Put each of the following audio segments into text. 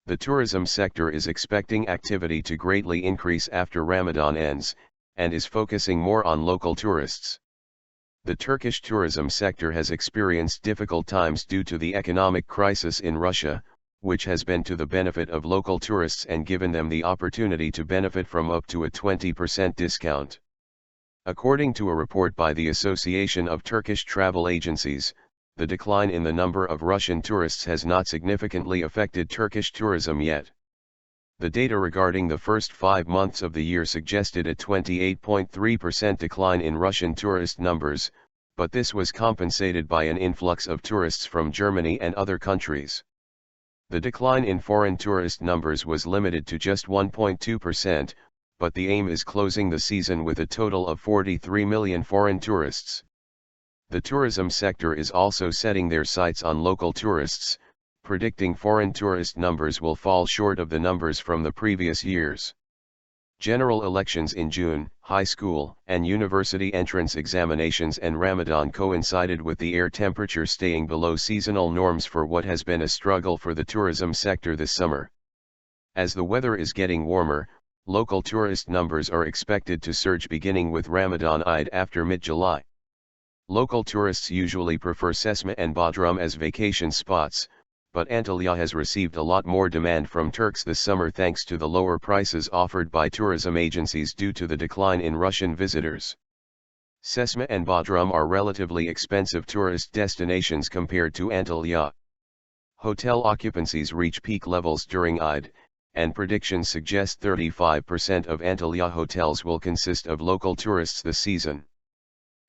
The tourism sector is expecting activity to greatly increase after Ramadan ends, and is focusing more on local tourists. The Turkish tourism sector has experienced difficult times due to the economic crisis in Russia, which has been to the benefit of local tourists and given them the opportunity to benefit from up to a 20% discount. According to a report by the Association of Turkish Travel Agencies, the decline in the number of Russian tourists has not significantly affected Turkish tourism yet. The data regarding the first 5 months of the year suggested a 28.3% decline in Russian tourist numbers, but this was compensated by an influx of tourists from Germany and other countries. The decline in foreign tourist numbers was limited to just 1.2%, but the aim is closing the season with a total of 43 million foreign tourists. The tourism sector is also setting their sights on local tourists, predicting foreign tourist numbers will fall short of the numbers from the previous years. General elections in June, high school and university entrance examinations and Ramadan coincided with the air temperature staying below seasonal norms for what has been a struggle for the tourism sector this summer. As the weather is getting warmer, local tourist numbers are expected to surge beginning with Ramadan Eid after mid-July. Local tourists usually prefer Çeşme and Bodrum as vacation spots, but Antalya has received a lot more demand from Turks this summer thanks to the lower prices offered by tourism agencies due to the decline in Russian visitors. Çeşme and Bodrum are relatively expensive tourist destinations compared to Antalya. Hotel occupancies reach peak levels during Eid, and predictions suggest 35% of Antalya hotels will consist of local tourists this season.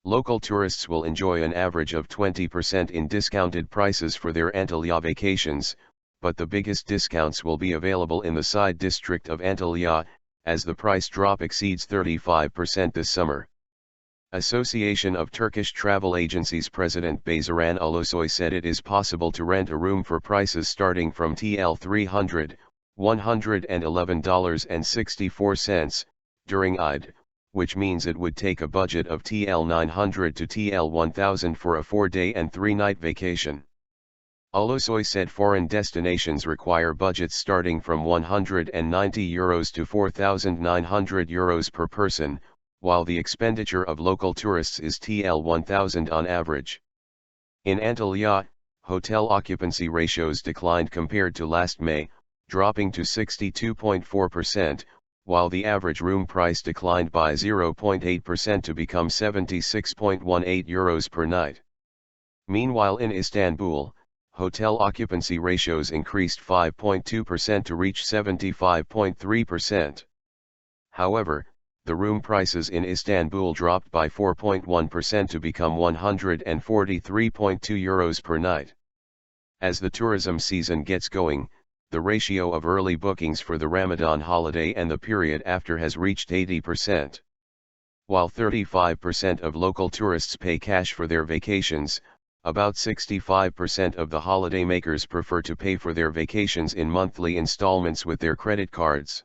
Local tourists will enjoy an average of 20% in discounted prices for their Antalya vacations, but the biggest discounts will be available in the side district of Antalya, as the price drop exceeds 35% this summer. Association of Turkish Travel Agencies President Bayzaran Ulusoy said it is possible to rent a room for prices starting from TL $300, $111.64, during Eid, which means it would take a budget of TL 900 to TL 1000 for a 4-day and 3-night vacation. Ulusoy said foreign destinations require budgets starting from €190 to €4,900 per person, while the expenditure of local tourists is TL 1000 on average. In Antalya, hotel occupancy ratios declined compared to last May, dropping to 62.4%, while the average room price declined by 0.8% to become €76.18 per night. Meanwhile in Istanbul, hotel occupancy ratios increased 5.2% to reach 75.3%. However, the room prices in Istanbul dropped by 4.1% to become €143.2 per night. As the tourism season gets going, the ratio of early bookings for the Ramadan holiday and the period after has reached 80%. While 35% of local tourists pay cash for their vacations, about 65% of the holidaymakers prefer to pay for their vacations in monthly installments with their credit cards.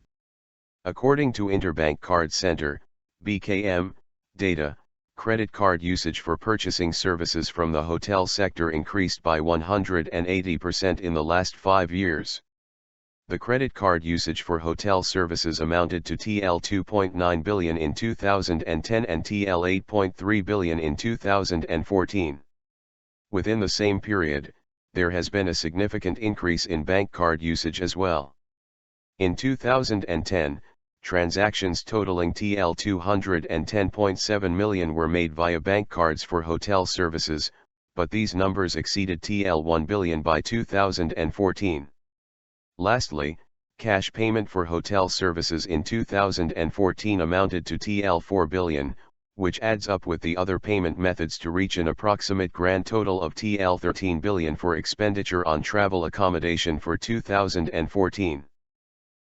According to Interbank Card Center, BKM, data, credit card usage for purchasing services from the hotel sector increased by 180% in the last 5 years. The credit card usage for hotel services amounted to TL 2.9 billion in 2010 and TL 8.3 billion in 2014. Within the same period, there has been a significant increase in bank card usage as well. In 2010, transactions totaling TL 210.7 million were made via bank cards for hotel services, but these numbers exceeded TL 1 billion by 2014. Lastly, cash payment for hotel services in 2014 amounted to TL 4 billion, which adds up with the other payment methods to reach an approximate grand total of TL 13 billion for expenditure on travel accommodation for 2014.